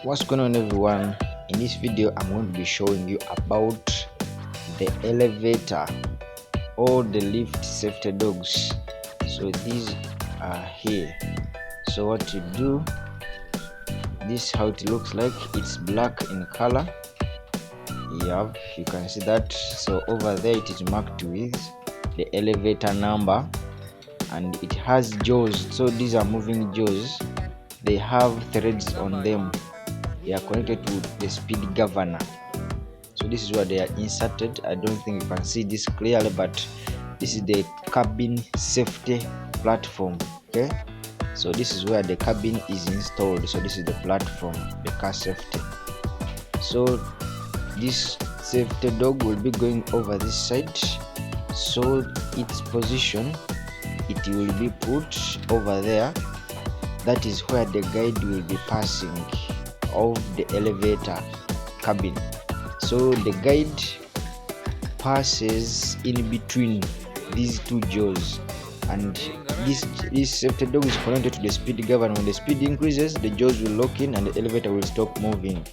What's going on, everyone? In this video I'm going to be showing you about the elevator or the lift safety dogs. So these are here. So what you do, this is how it looks like. It's black in color. Yep, you can see that. So over there it is marked with the elevator number, and it has jaws. So these are moving jaws. They have threads on them. They are connected to the speed governor. So this is where they are inserted. I don't think you can see this clearly, but this is the cabin safety platform. Okay, so this is where the cabin is installed. So this is the platform, the car safety. So this safety dog will be going over this side. So its position, it will be put over there. That is where the guide will be passing of the elevator cabin. So the guide passes in between these two jaws, and this safety dog is connected to the speed governor. When the speed increases, the jaws will lock in and the elevator will stop moving.